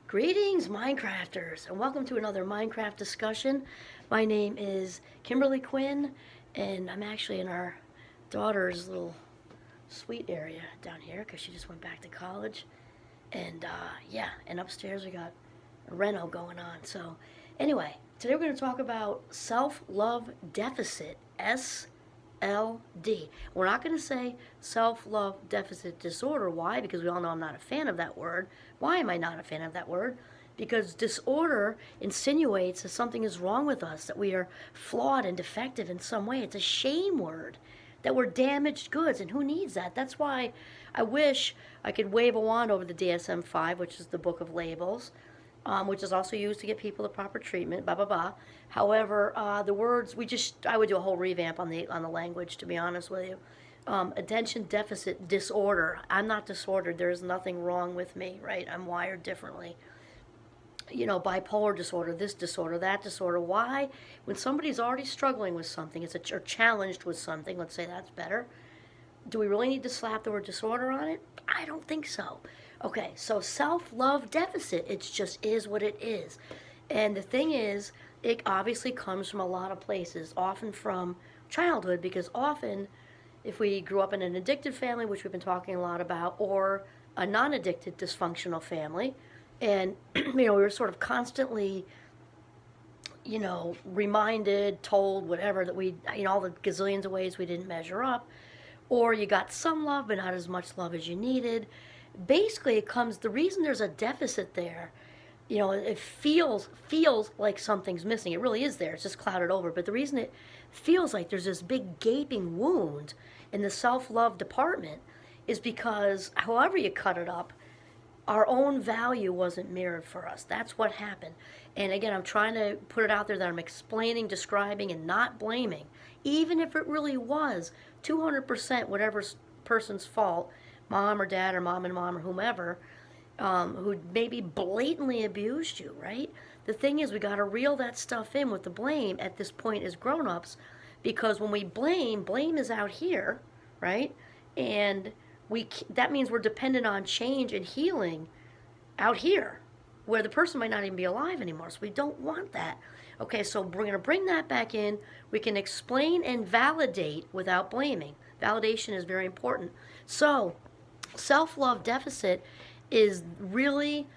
Greetings, Minecrafters, and welcome to another Minecraft discussion. My name is Kimberly Quinn, and I'm actually in our daughter's little suite area down here because she just went back to college. And and upstairs we got a reno going on. So, anyway, today we're going to talk about self-love deficit, SLD. We're not going to say self-love deficit disorder. Why? Because we all know I'm not a fan of that word. Why am I not a fan of that word? Because disorder insinuates that something is wrong with us, that we are flawed and defective in some way. It's a shame word, that we're damaged goods, and who needs that? That's why I wish I could wave a wand over the DSM-5, which is the book of labels, which is also used to get people the proper treatment, blah, blah, blah. However, the words, I would do a whole revamp on the language, to be honest with you. Attention deficit disorder. I'm not disordered. There is nothing wrong with me, right? I'm wired differently. You know, bipolar disorder, this disorder, that disorder. Why? When somebody's already struggling with something, or challenged with something, let's say that's better, do we really need to slap the word disorder on it? I don't think so. Okay, so self-love deficit, it just is what it is. And the thing is, it obviously comes from a lot of places, often from childhood, because often if we grew up in an addicted family, which we've been talking a lot about, or a non-addicted dysfunctional family, and we were sort of constantly reminded, told, whatever, that we, all the gazillions of ways we didn't measure up, or you got some love but not as much love as you needed. Basically, the reason there's a deficit there, it feels like something's missing. It really is there. It's just clouded over. But the reason it feels like there's this big gaping wound in the self-love department is because however you cut it up, our own value wasn't mirrored for us. That's what happened. And again, I'm trying to put it out there that I'm explaining, describing, and not blaming. Even if it really was 200% whatever person's fault, mom or dad or mom and mom or whomever, who maybe blatantly abused you, right? The thing is, we got to reel that stuff in with the blame at this point as grown-ups, because when we blame is out here, right? And that means we're dependent on change and healing out here, where the person might not even be alive anymore. So we don't want that. Okay, so we're going to bring that back in. We can explain and validate without blaming. Validation is very important. So self-love deficit is really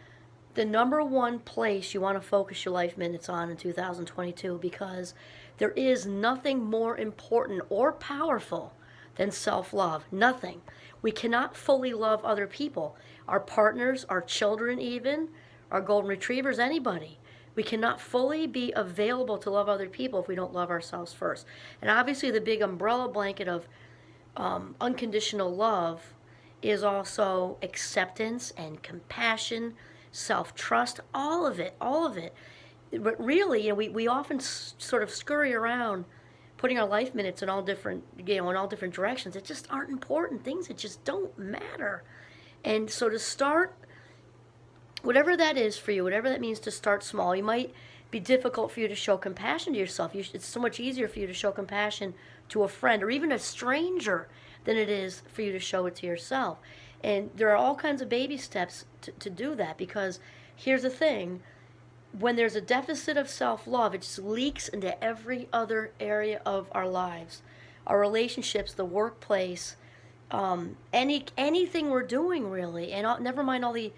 the number one place you want to focus your life minutes on in 2022, because there is nothing more important or powerful than self-love. Nothing. We cannot fully love other people, our partners, our children even, our golden retrievers, anybody. We cannot fully be available to love other people if we don't love ourselves first. And obviously the big umbrella blanket of unconditional love is also acceptance and compassion, self-trust, all of it. But really, we often sort of scurry around putting our life minutes in all different, in all different directions. It just aren't important things. It just don't matter. And so to start, whatever that is for you, whatever that means to start small, it might be difficult for you to show compassion to yourself. It's so much easier for you to show compassion to a friend or even a stranger than it is for you to show it to yourself. And there are all kinds of baby steps to do that, because here's the thing. When there's a deficit of self-love, it just leaks into every other area of our lives. Our relationships, the workplace, anything we're doing really, and never mind all the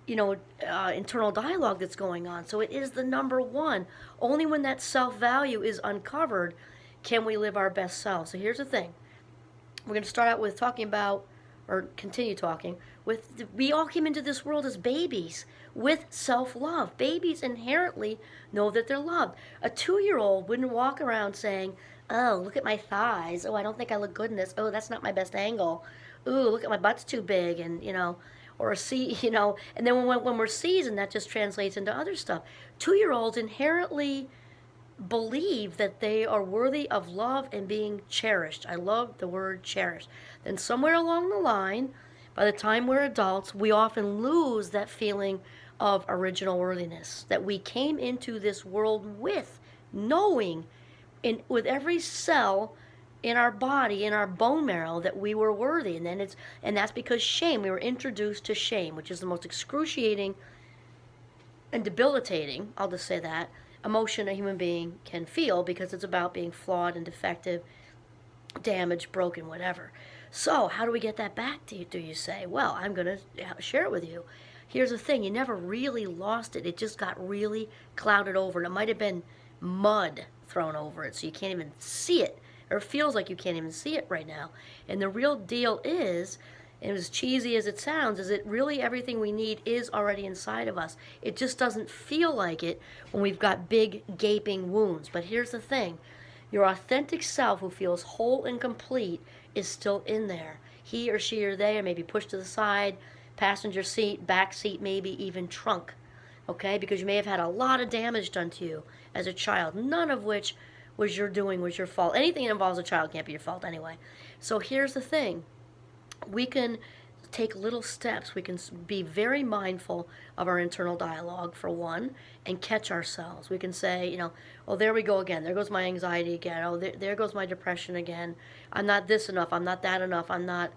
internal dialogue that's going on. So it is the number one. Only when that self-value is uncovered can we live our best selves. So here's the thing. We're going to start out with talking about, or continue talking, we all came into this world as babies with self-love. Babies inherently know that they're loved. A 2-year-old wouldn't walk around saying, oh, look at my thighs. Oh, I don't think I look good in this. Oh, that's not my best angle. Ooh, look at my butt's too big, and, or a C, and then when we're seasoned, that just translates into other stuff. 2-year-olds inherently believe that they are worthy of love and being cherished. I love the word cherished. Then somewhere along the line, by the time we're adults, we often lose that feeling of original worthiness that we came into this world with, knowing with every cell in our body, in our bone marrow, that we were worthy. And that's because shame. We were introduced to shame, which is the most excruciating and debilitating, I'll just say that, emotion a human being can feel, because it's about being flawed and defective, damaged, broken, whatever. So, how do we get that back, do you say? Well, I'm going to share it with you. Here's the thing, you never really lost it. It just got really clouded over. And it might have been mud thrown over it, so you can't even see it. Or it feels like you can't even see it right now. And the real deal is, and as cheesy as it sounds, is it really everything we need is already inside of us. It just doesn't feel like it when we've got big, gaping wounds. But here's the thing. Your authentic self, who feels whole and complete, is still in there. He or she or they are maybe pushed to the side, passenger seat, back seat, maybe even trunk. Okay? Because you may have had a lot of damage done to you as a child, none of which was your doing, was your fault. Anything that involves a child can't be your fault anyway. So here's the thing. We can take little steps. We can be very mindful of our internal dialogue, for one, and catch ourselves. We can say, oh, there we go again. There goes my anxiety again. Oh, there goes my depression again. I'm not this enough. I'm not that enough. I'm not,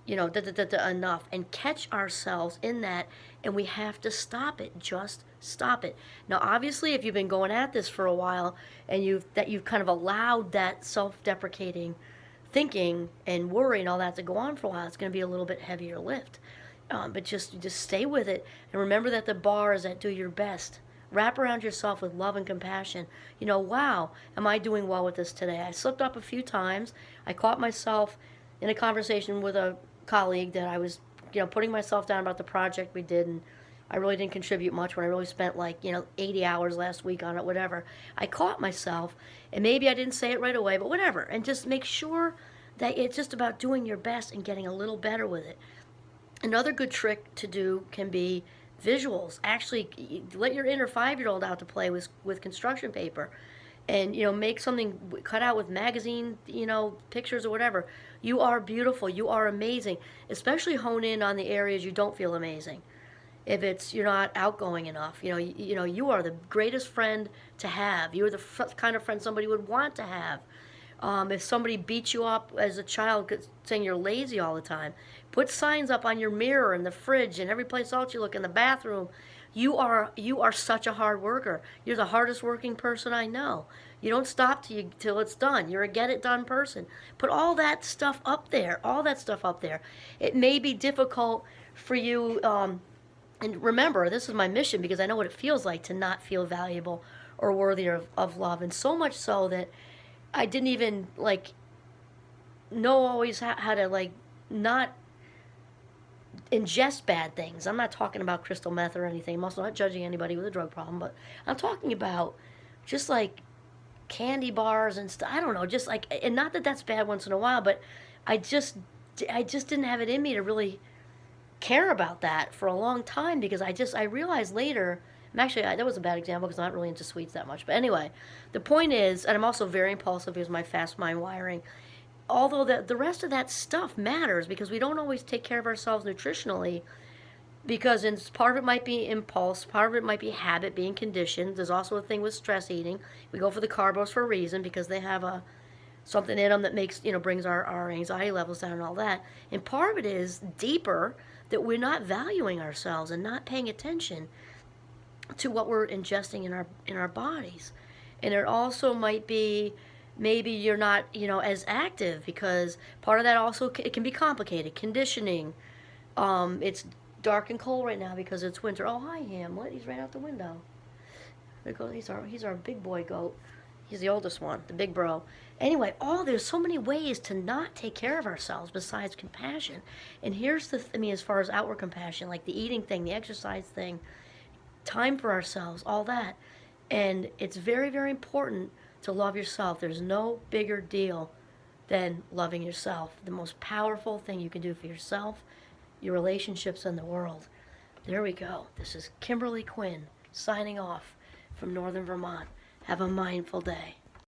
enough. And catch ourselves in that, and we have to stop it. Just stop it. Now, obviously, if you've been going at this for a while, and you've kind of allowed that self-deprecating thinking and worry and all that to go on for a while, it's going to be a little bit heavier lift. But just stay with it, and remember that the bar is at do your best. Wrap around yourself with love and compassion. Wow, am I doing well with this today? I slipped up a few times. I caught myself in a conversation with a colleague that I was, putting myself down about the project we did, and I really didn't contribute much when I really spent 80 hours last week on it, whatever. I caught myself, and maybe I didn't say it right away, but whatever. And just make sure that it's just about doing your best and getting a little better with it. Another good trick to do can be visuals. Actually, let your inner 5-year-old out to play with construction paper, and make something, cut out with magazine pictures or whatever. You are beautiful. You are amazing. Especially hone in on the areas you don't feel amazing. If it's you're not outgoing enough, you are the greatest friend to have. You're the kind of friend somebody would want to have. If somebody beats you up as a child saying you're lazy all the time, put signs up on your mirror and the fridge and every place else you look, in the bathroom. You are such a hard worker. You're the hardest working person I know. You don't stop till it's done. You're a get it done person. Put all that stuff up there. All that stuff up there. It may be difficult for you. And remember, this is my mission, because I know what it feels like to not feel valuable or worthy of love. And so much so that I didn't even know always how to not ingest bad things. I'm not talking about crystal meth or anything. I'm also not judging anybody with a drug problem, but I'm talking about just candy bars and stuff. I don't know, just and not that that's bad once in a while, but I just didn't have it in me to really care about that for a long time, because I realized later, that was a bad example because I'm not really into sweets that much, but anyway, the point is, and I'm also very impulsive because of my fast mind wiring, although the rest of that stuff matters, because we don't always take care of ourselves nutritionally, because part of it might be impulse, part of it might be habit, being conditioned. There's also a thing with stress eating. We go for the carbos for a reason, because they have something in them that makes, brings our anxiety levels down and all that. And part of it is deeper, that we're not valuing ourselves and not paying attention to what we're ingesting in our bodies. And it also might be, maybe you're not, as active, because part of that also, it can be complicated. Conditioning. It's dark and cold right now because it's winter. Oh, hi, Hamlet. He's right out the window. He's our big boy goat. He's the oldest one, the big bro. Anyway, there's so many ways to not take care of ourselves besides compassion. And here's as far as outward compassion, like the eating thing, the exercise thing, time for ourselves, all that. And it's very, very important to love yourself. There's no bigger deal than loving yourself. The most powerful thing you can do for yourself, your relationships, and the world. There we go. This is Kimberly Quinn signing off from Northern Vermont. Have a mindful day.